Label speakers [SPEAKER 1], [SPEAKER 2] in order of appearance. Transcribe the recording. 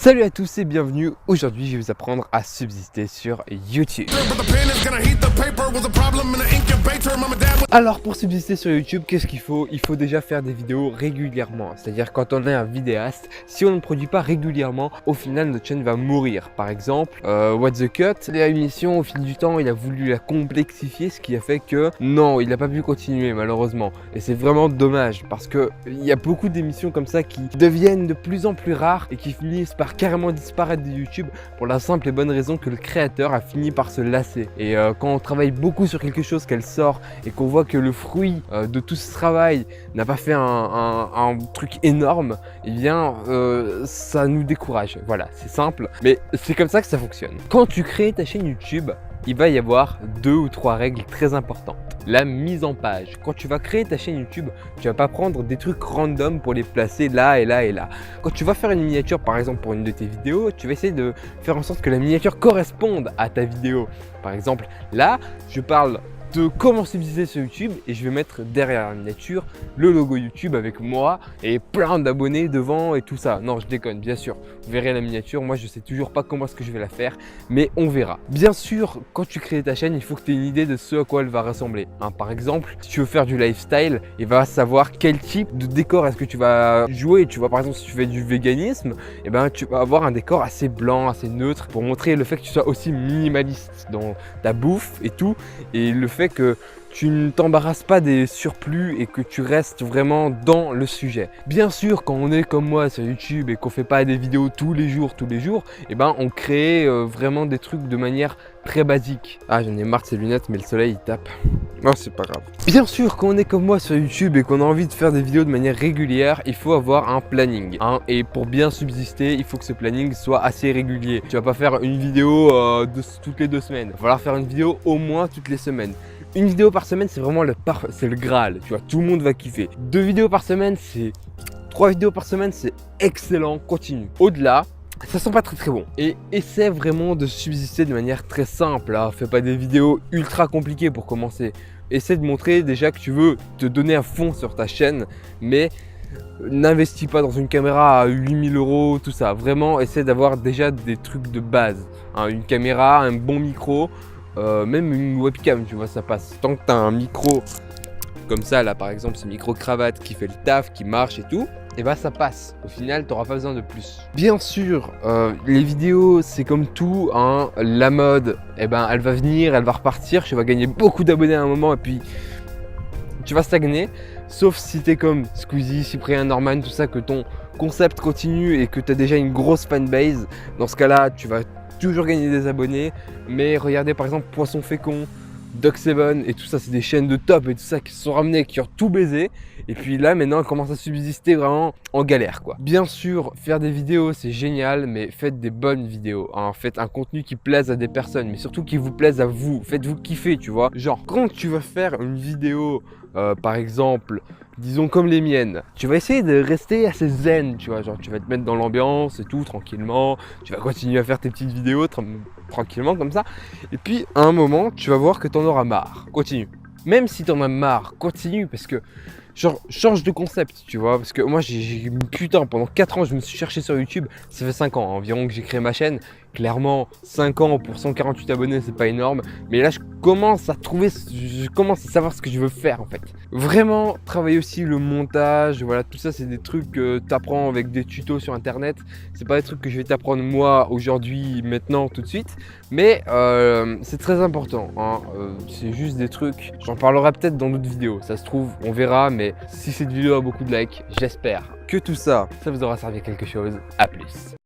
[SPEAKER 1] Salut à tous et bienvenue. Aujourd'hui, je vais vous apprendre à subsister sur YouTube. Alors pour subsister sur YouTube, qu'est-ce qu'il faut? Il faut déjà faire des vidéos régulièrement. C'est-à-dire quand on est un vidéaste, si on ne produit pas régulièrement, au final notre chaîne va mourir. Par exemple, What the Cut, la émission au fil du temps, il a voulu la complexifier, ce qui a fait que non, il n'a pas pu continuer malheureusement. Et c'est vraiment dommage parce que il y a beaucoup d'émissions comme ça qui deviennent de plus en plus rares et qui finissent par carrément disparaître de YouTube pour la simple et bonne raison que le créateur a fini par se lasser. Et quand on travaille beaucoup sur quelque chose, qu'elle sort et qu'on voit que le fruit de tout ce travail n'a pas fait un truc énorme, et bien ça nous décourage. Voilà, c'est simple, mais c'est comme ça que ça fonctionne. Quand tu crées ta chaîne YouTube, il va y avoir 2 ou 3 règles très importantes. La mise en page. Quand tu vas créer ta chaîne YouTube, tu vas pas prendre des trucs random pour les placer là et là et là. Quand tu vas faire une miniature par exemple pour une de tes vidéos, tu vas essayer de faire en sorte que la miniature corresponde à ta vidéo. Par exemple, là, je parle de comment subsister sur YouTube et je vais mettre derrière la miniature le logo YouTube avec moi et plein d'abonnés devant et tout ça. Non, je déconne, bien sûr. Vous verrez la miniature, moi je sais toujours pas comment est-ce que je vais la faire, mais on verra. Bien sûr, quand tu crées ta chaîne, il faut que tu aies une idée de ce à quoi elle va ressembler. Par exemple, si tu veux faire du lifestyle, il va savoir quel type de décor est-ce que tu vas jouer. Tu vois, par exemple, si tu fais du véganisme, et ben, tu vas avoir un décor assez blanc, assez neutre pour montrer le fait que tu sois aussi minimaliste dans ta bouffe et tout, et le fait que tu ne t'embarrasses pas des surplus et que tu restes vraiment dans le sujet. Bien sûr, quand on est comme moi sur YouTube et qu'on fait pas des vidéos tous les jours, et ben on crée vraiment des trucs de manière très basique. Ah, j'en ai marre de ces lunettes, mais le soleil il tape. Non, c'est pas grave. Bien sûr, quand on est comme moi sur YouTube et qu'on a envie de faire des vidéos de manière régulière, il faut avoir un planning. Et pour bien subsister, il faut que ce planning soit assez régulier. Tu vas pas faire une vidéo toutes les 2 semaines. Il va falloir faire une vidéo au moins toutes les semaines. Une vidéo par semaine, c'est vraiment le Graal, tu vois, tout le monde va kiffer. 2 vidéos par semaine, 3 vidéos par semaine, c'est excellent, continue. Au-delà, ça sent pas très bon. Et essaie vraiment de subsister de manière très simple. Fais pas des vidéos ultra compliquées pour commencer. Essaie de montrer déjà que tu veux te donner à fond sur ta chaîne, mais n'investis pas dans une caméra à 8000 €, tout ça. Vraiment, essaie d'avoir déjà des trucs de base. Une caméra, un bon micro. Même une webcam, tu vois, ça passe. Tant que tu as un micro comme ça, là par exemple, ce micro cravate qui fait le taf, qui marche et tout, et bah ça passe. Au final, tu n'auras pas besoin de plus. Bien sûr, les vidéos, c'est comme tout, la mode, elle va venir, elle va repartir. Tu vas gagner beaucoup d'abonnés à un moment et puis tu vas stagner. Sauf si tu es comme Squeezie, Cyprien, Norman, tout ça, que ton concept continue et que tu as déjà une grosse fanbase. Dans ce cas-là, tu vas toujours gagner des abonnés, mais regardez par exemple Poisson Fécond, Doc7 et tout ça, c'est des chaînes de top et tout ça qui se sont ramenées, qui ont tout baisé, et puis là maintenant elles commencent à subsister vraiment en galère quoi. Bien sûr, faire des vidéos c'est génial, mais faites des bonnes vidéos, faites un contenu qui plaise à des personnes, mais surtout qui vous plaise à vous, faites-vous kiffer, tu vois. Genre quand tu vas faire une vidéo par exemple, disons comme les miennes, tu vas essayer de rester assez zen, tu vois, genre tu vas te mettre dans l'ambiance et tout tranquillement, tu vas continuer à faire tes petites vidéos tranquillement comme ça, et puis à un moment tu vas voir que t'en auras marre, continue. Même si t'en as marre, continue, parce que genre change de concept, tu vois, parce que moi putain, pendant 4 ans je me suis cherché sur YouTube, ça fait 5 ans environ que j'ai créé ma chaîne. Clairement 5 ans pour 148 abonnés c'est pas énorme, mais là je commence à savoir ce que je veux faire en fait. Vraiment travailler aussi le montage, voilà, tout ça c'est des trucs que tu apprends avec des tutos sur internet. C'est pas des trucs que je vais t'apprendre moi aujourd'hui, maintenant, tout de suite, mais c'est très important, c'est juste des trucs, j'en parlerai peut-être dans d'autres vidéos, ça se trouve, on verra, mais si cette vidéo a beaucoup de likes, j'espère que tout ça, ça vous aura servi à quelque chose. À plus.